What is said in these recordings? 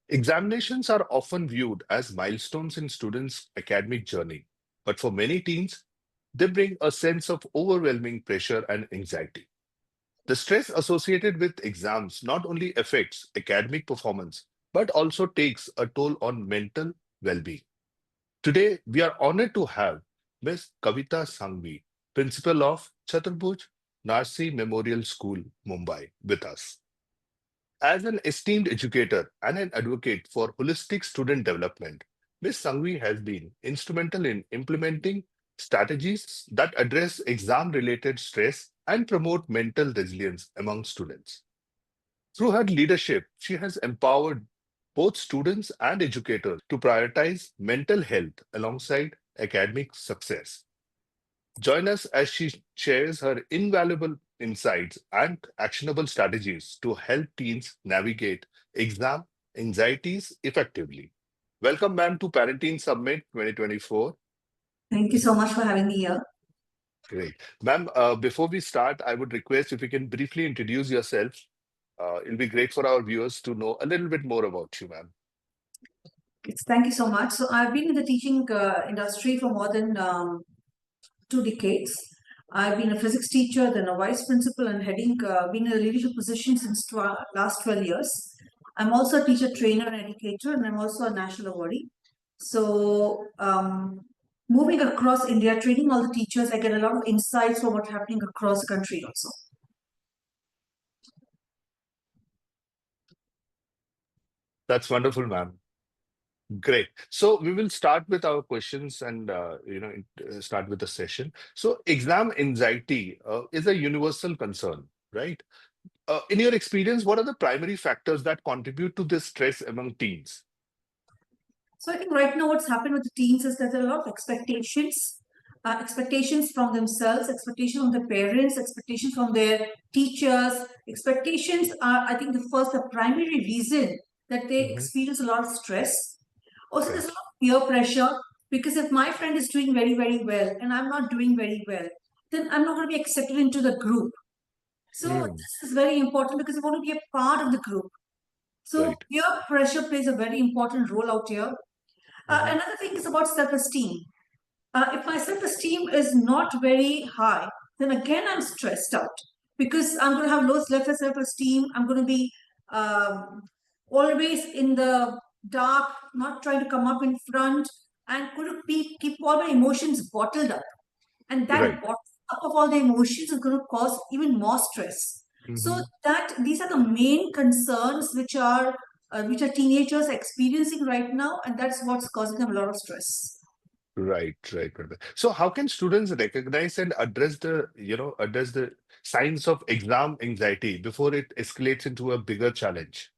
Examinations are often viewed as milestones in students' academic journey, but for many teens, they bring a sense of overwhelming pressure and anxiety. The stress associated with exams not only affects academic performance, but also takes a toll on mental well being. Today, we are honored to have Ms. Kavita Sanghvi, principal of Chaturbhuj Narsi Memorial School, Mumbai, with us. As an esteemed educator and an advocate for holistic student development, Ms. Sanghvi has been instrumental in implementing strategies that address exam related stress and promote mental resilience among students. Through her leadership, she has empowered both students and educators to prioritize mental health alongside academic success. Join us as she shares her invaluable insights and actionable strategies to help teens navigate exam anxieties effectively. Welcome, ma'am, to Parenting Summit 2024. Thank you so much for having me here. Great. Ma'am, before we start, I would request if you can briefly introduce yourself. It'll be great for our viewers to know a little bit more about you, ma'am. Thank you so much. So I've been in the teaching industry for more than 2 decades. I've been a physics teacher, then a vice principal, and been in a leadership position since last 12 years. I'm also a teacher, trainer, and educator, and I'm also a national awardee. So moving across India, training all the teachers, I get a lot of insights from what's happening across the country also. That's wonderful, ma'am. Great. So we will start with our questions and start with the session. So exam anxiety is a universal concern, right? In your experience, what are the primary factors that contribute to this stress among teens? So I think right now what's happened with the teens is that there are a lot of expectations from themselves, expectations from their parents, expectations from their teachers. Expectations are, I think, the primary reason that they Hmm. experience a lot of stress. Also, there's a Right. lot of peer pressure because if my friend is doing very, very well and I'm not doing very well, then I'm not going to be accepted into the group. So Mm, this is very important because I want to be a part of the group. So right. peer pressure plays a very important role out here. Hmm. Another thing is about self-esteem. If my self-esteem is not very high, then again I'm stressed out because I'm going to have low self-esteem. I'm going to be um, always in the dark, not trying to come up in front, and going to keep all my emotions bottled up. And that Right. bottle up of all the emotions is going to cause even more stress. So Hmm. that these are the main concerns which are teenagers experiencing right now, and that's what's causing them a lot of stress. Right. So how can students recognize and address the signs of exam anxiety before it escalates into a bigger challenge?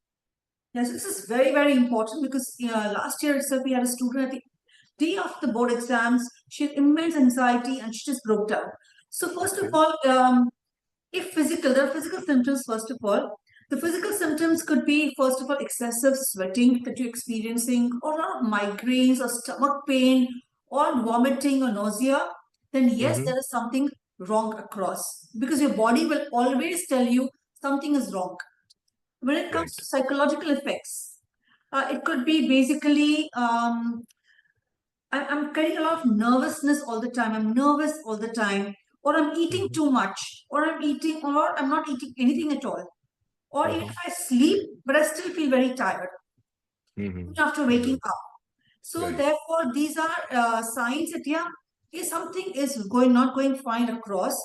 Yes, this is very, very important because last year itself we had a student at the day of the board exams. She had immense anxiety and she just broke down. So first of Okay. all, there are physical symptoms. First of all, the physical symptoms could be first of all excessive sweating that you're experiencing, or a lot of migraines, or stomach pain, or vomiting, or nausea. Then yes, Hmm. there is something wrong across because your body will always tell you something is wrong. When it comes Right. to psychological effects, it could be basically I'm getting a lot of nervousness all the time. I'm nervous all the time, or I'm eating Hmm. too much, or I'm not eating anything at all. Or even if Hmm. I sleep, but I still feel very tired Hmm. even after waking Right. up. So Right. therefore, these are signs that yeah, something is not going fine across,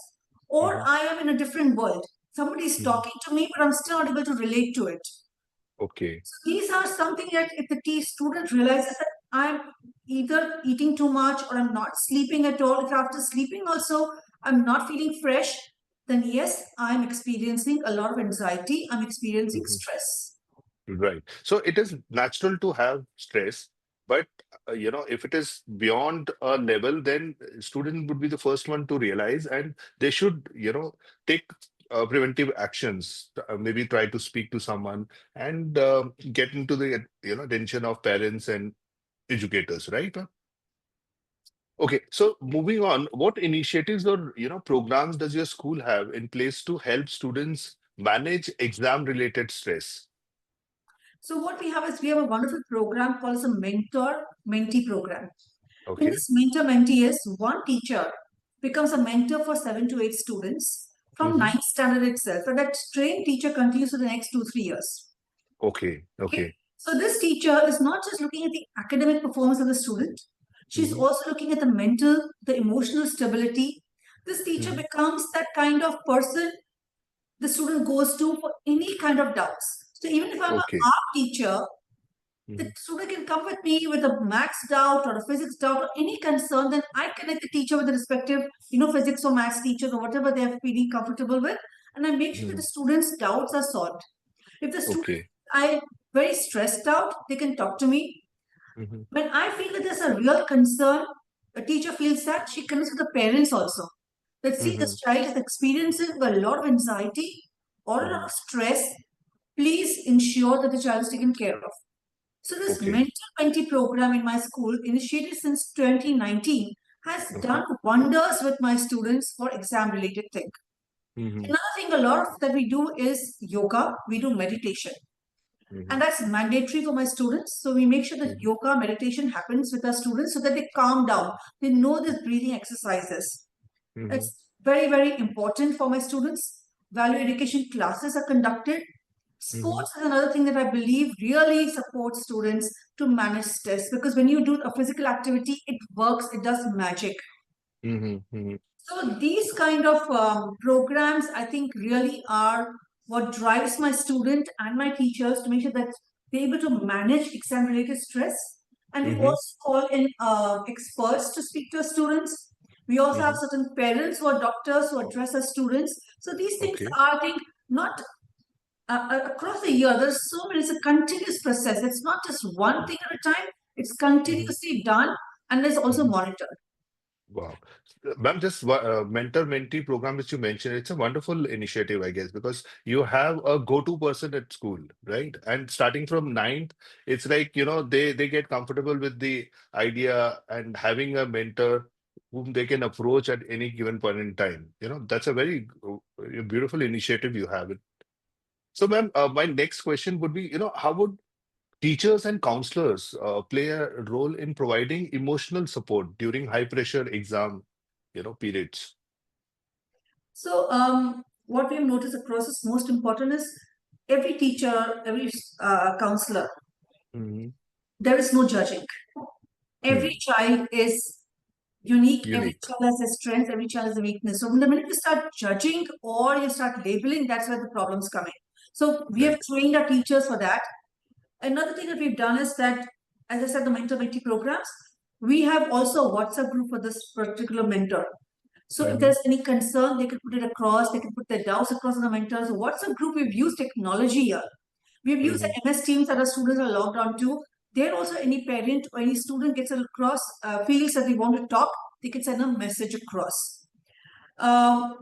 or Hmm. I am in a different world. Somebody is Hmm. talking to me, but I'm still not able to relate to it. Okay. So these are something that if the student realizes that I'm either eating too much or I'm not sleeping at all, if after sleeping also I'm not feeling fresh, then yes, I'm experiencing a lot of anxiety, I'm experiencing Mhm. stress. Right. So it is natural to have stress, but if it is beyond a level, then student would be the first one to realize, and they should, take preventive actions. Maybe try to speak to someone and get into the, attention of parents and educators, right? Okay. So moving on, what initiatives or programs does your school have in place to help students manage exam-related stress? So what we have is we have a wonderful program called as a mentor-mentee program. In Okay. this mentor-mentee is one teacher becomes a mentor for 7 to 8 students from Mm-hmm. ninth standard itself, and that trained teacher continues for the next 2 3 years. Okay. Okay. Okay. So this teacher is not just looking at the academic performance of the student, she's Mm-hmm. also looking at the mental, the emotional stability. This teacher Mm-hmm. becomes that kind of person the student goes to for any kind of doubts. So even if I'm an Okay. art teacher, the Mm-hmm. student can come with me with a maths doubt or a physics doubt or any concern, then I connect the teacher with the respective, physics or maths teachers or whatever they're feeling comfortable with, and I make sure that Mm-hmm. the students' doubts are solved. If the student Okay. I very stressed out, they can talk to me. Mm-hmm. When I feel that there's a real concern, a teacher feels that she connects with the parents also. That see, Mm-hmm. this child is experiencing a lot of anxiety or a lot Mm-hmm. of stress. Please ensure that the child is taken care of. So this Okay. mental mentee program in my school, initiated since 2019, has Okay. done wonders with my students for exam-related things. Mm-hmm. Another thing, a lot of that we do is yoga. We do meditation. Mm-hmm. And that's mandatory for my students. So we make sure that Mm-hmm. yoga meditation happens with our students so that they calm down. They know these breathing exercises. Mm-hmm. It's very, very important for my students. Value education classes are conducted. Mm-hmm. Sports is another thing that I believe really supports students to manage stress, because when you do a physical activity, it works, it does magic. Mm-hmm. So these kind of programs, I think, really are what drives my student and my teachers to make sure that they're able to manage exam-related stress. And we Mm-hmm. also call in experts to speak to our students. We also have Mm-hmm. certain parents who are doctors who address our students. So these things Okay. are, I think, not across the year. There's so many. It's a continuous process. It's not just one thing at a time. It's Mm-hmm. continuously done, and it's also Mm-hmm. monitored. Wow. Ma'am, this mentor-mentee program which you mentioned, it's a wonderful initiative, I guess, because you have a go-to person at school, right? And starting from ninth, it's like, they get comfortable with the idea and having a mentor whom they can approach at any given point in time. That's a very beautiful initiative you have. So, ma'am, my next question would be, how would teachers and counselors play a role in providing emotional support during high pressure exam, periods. So, what we have noticed across is most important is every teacher, every counselor, Hmm. there is no judging. Every Hmm. child is unique. Every Unique. child has a strength. Every child has a weakness. So, the minute you start judging or you start labeling, that's where the problems come in. So, we have Right. trained our teachers for that. Another thing that we've done is that, as I said, the mentor-mentee programs, we have also a WhatsApp group for this particular mentor. So if Hmm. there's any concern, they can put it across, they can put their doubts across in the mentors. So WhatsApp group, we've used technology here. We've used the Hmm. MS Teams that our students are logged on to. There also, any parent or any student gets across, feels that they want to talk, they can send a message across. Um,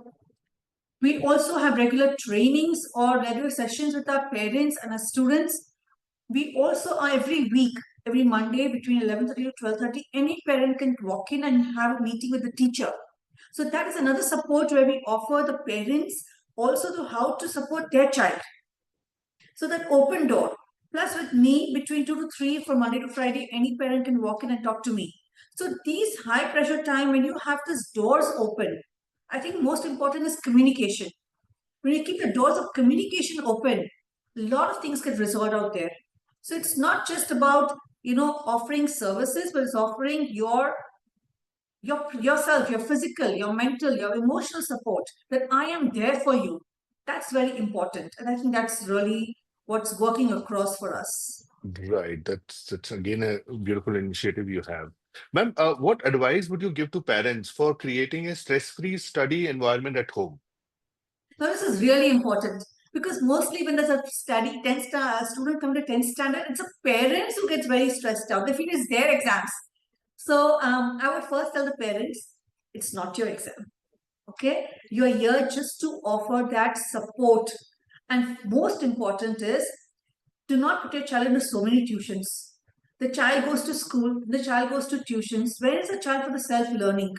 we also have regular trainings or regular sessions with our parents and our students. We also are every week, every Monday between 11:30 to 12:30, any parent can walk in and have a meeting with the teacher. So that is another support where we offer the parents also to how to support their child. So that open door. Plus with me between 2 to 3 from Monday to Friday, any parent can walk in and talk to me. So these high pressure time when you have these doors open, I think most important is communication. When you keep the doors of communication open, a lot of things get resolved out there. So it's not just about offering services, but it's offering yourself, your physical, your mental, your emotional support, that I am there for you. That's very important. And I think that's really what's working across for us. Right. That's again a beautiful initiative you have. Ma'am, what advice would you give to parents for creating a stress-free study environment at home? Now, this is really important because mostly when there's a study, 10 star student come to 10th standard, it's the parents who gets very stressed out. They feel it's their exams. So I would first tell the parents, it's not your exam. Okay, you are here just to offer that support. And most important is, do not put your child into so many tuitions. The child goes to school, the child goes to tuitions. Where is the child for the self-learning?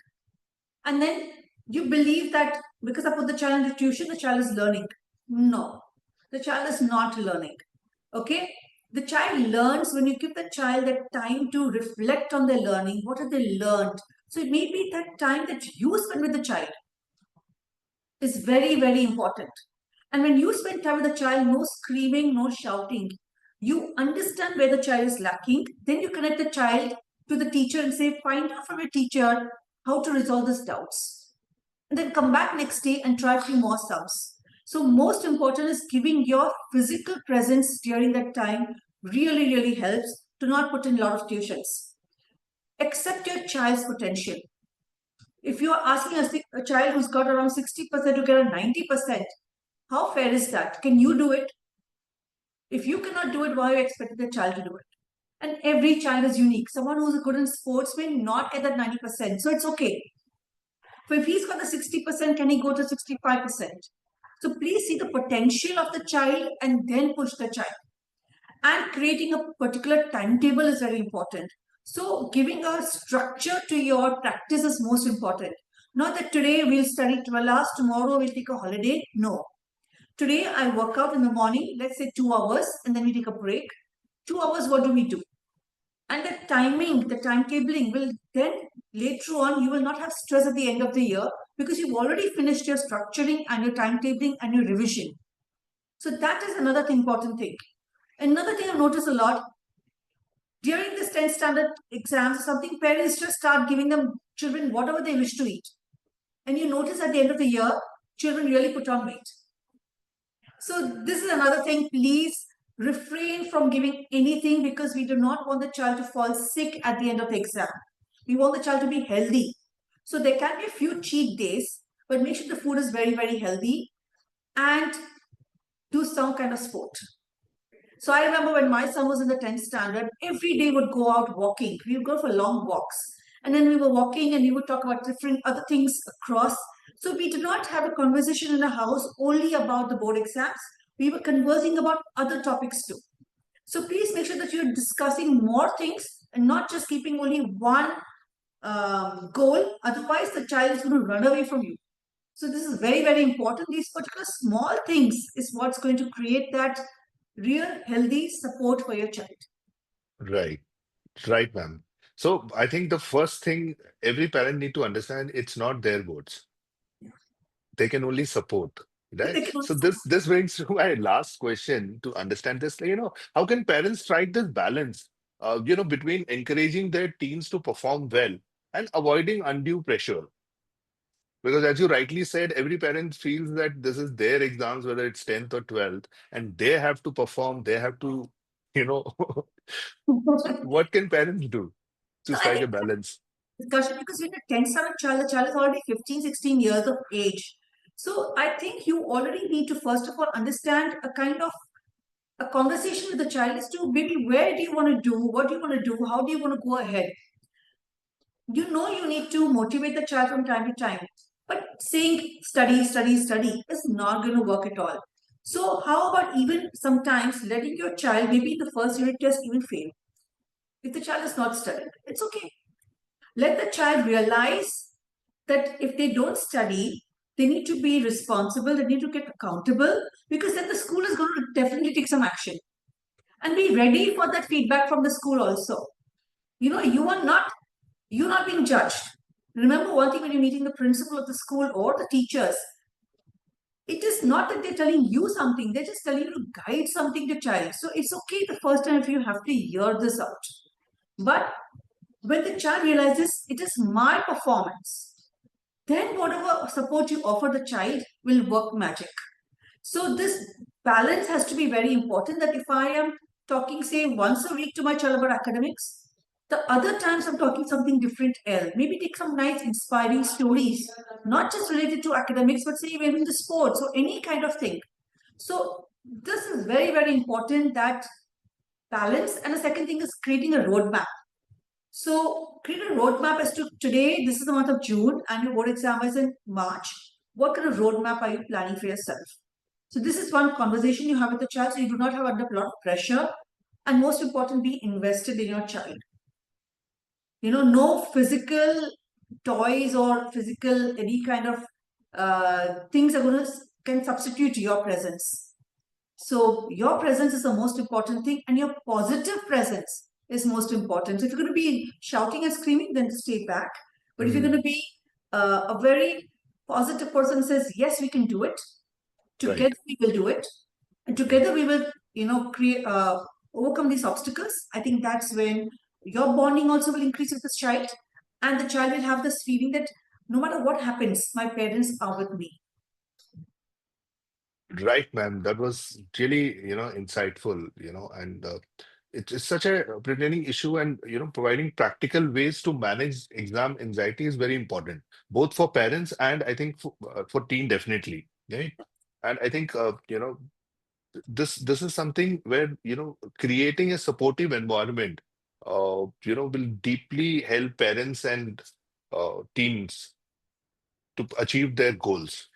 And then you believe that because I put the child into tuition, the child is learning. No, the child is not learning. Okay? The child learns when you give the child that time to reflect on their learning. What have they learned? So it may be that time that you spend with the child is very, very important. And when you spend time with the child, no screaming, no shouting, you understand where the child is lacking. Then you connect the child to the teacher and say, find out from your teacher how to resolve these doubts. And then come back next day and try a few more sums. So most important is giving your physical presence during that time really, really helps to not put in a lot of tuitions. Accept your child's potential. If you are asking a child who's got around 60% to get a 90%, how fair is that? Can you do it? If you cannot do it, why are you expecting the child to do it? And every child is unique. Someone who's good in sports may not get that 90%. So it's okay. So if he's got the 60%, can he go to 65%? So please see the potential of the child and then push the child. And creating a particular timetable is very important. So giving a structure to your practice is most important. Not that today we'll study 12 hours, tomorrow we'll take a holiday. No. Today I work out in the morning, let's say 2 hours, and then we take a break. 2 hours, what do we do? And the timing, the timetabling will then later on, you will not have stress at the end of the year because you've already finished your structuring and your timetabling and your revision. So that is another important thing. Another thing I've noticed a lot during this 10th standard exams, something parents just start giving them children whatever they wish to eat. And you notice at the end of the year, children really put on weight. So this is another thing. Please refrain from giving anything because we do not want the child to fall sick at the end of the exam. We want the child to be healthy. So there can be a few cheat days, but make sure the food is very, very healthy and do some kind of sport. So I remember when my son was in the 10th standard, every day would go out walking. We would go for long walks. And then we were walking and we would talk about different other things across. So we did not have a conversation in the house only about the board exams. We were conversing about other topics too. So please make sure that you're discussing more things and not just keeping only one goal. Otherwise, the child is going to run away from you. So this is very, very important. These particular small things is what's going to create that real healthy support for your child. Right. Right, ma'am. So I think the first thing every parent need to understand, it's not their words. They can only support, right? They can So also this brings to my last question to understand this. How can parents strike this balance, between encouraging their teens to perform well and avoiding undue pressure? Because as you rightly said, every parent feels that this is their exams, whether it's 10th or 12th, and they have to perform, they have to, you know. So what can parents do to So I strike think a balance? discussion because when a 10 standard child, the child is already 15, 16 years of age. So I think you already need to first of all understand a kind of a conversation with the child as to maybe where do you want to do, what do you want to do, how do you want to go ahead. You know you need to motivate the child from time to time, but saying study, study, study is not going to work at all. So how about even sometimes letting your child maybe in the first unit test even fail if the child is not studying? It's okay. Let the child realize that if they don't study, they need to be responsible, they need to get accountable because then the school is going to definitely take some action and be ready for that feedback from the school also. You're not being judged. Remember one thing when you're meeting the principal of the school or the teachers, it is not that they're telling you something, they're just telling you to guide something to child. So it's okay the first time if you have to hear this out. But when the child realizes it is my performance, then whatever support you offer the child will work magic. So this balance has to be very important that if I am talking, say, once a week to my child about academics, the other times I'm talking something different else. Maybe take some nice inspiring stories, not just related to academics, but say even the sports or any kind of thing. So this is very, very important that balance. And the second thing is creating a roadmap. So create a roadmap as to today, this is the month of June, and your board exam is in March. What kind of roadmap are you planning for yourself? So this is one conversation you have with the child, so you do not have under a lot of pressure. And most important, be invested in your child. No physical toys or physical any kind of things are going to can substitute your presence. So your presence is the most important thing, and your positive presence is most important. So if you're going to be shouting and screaming, then stay back. But if you're going Mm, to be a very positive person who says, yes, we can do it, right. together we will do it, and Mm. together we will, create, overcome these obstacles. I think that's when your bonding also will increase with this child, and the child will have this feeling that no matter what happens, my parents are with me. Right, ma'am. That was really, insightful, and it's such a pertaining issue, and providing practical ways to manage exam anxiety is very important, both for parents and I think for teen definitely, right? And I think this is something where creating a supportive environment, will deeply help parents and teens to achieve their goals,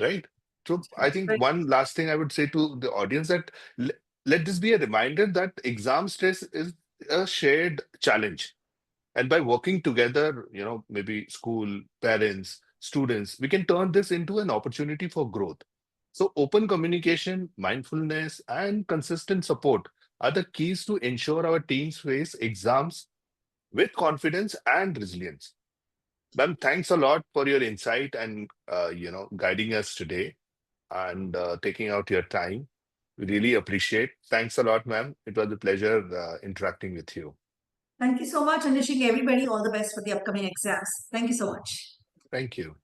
right? So I think Right. one last thing I would say to the audience that let this be a reminder that exam stress is a shared challenge. And by working together, maybe school, parents, students, we can turn this into an opportunity for growth. So open communication, mindfulness, and consistent support are the keys to ensure our teams face exams with confidence and resilience. Ma'am, thanks a lot for your insight and guiding us today and taking out your time. We really appreciate. Thanks a lot, ma'am. It was a pleasure interacting with you. Thank you so much, and wishing everybody all the best for the upcoming exams. Thank you so much. Thank you.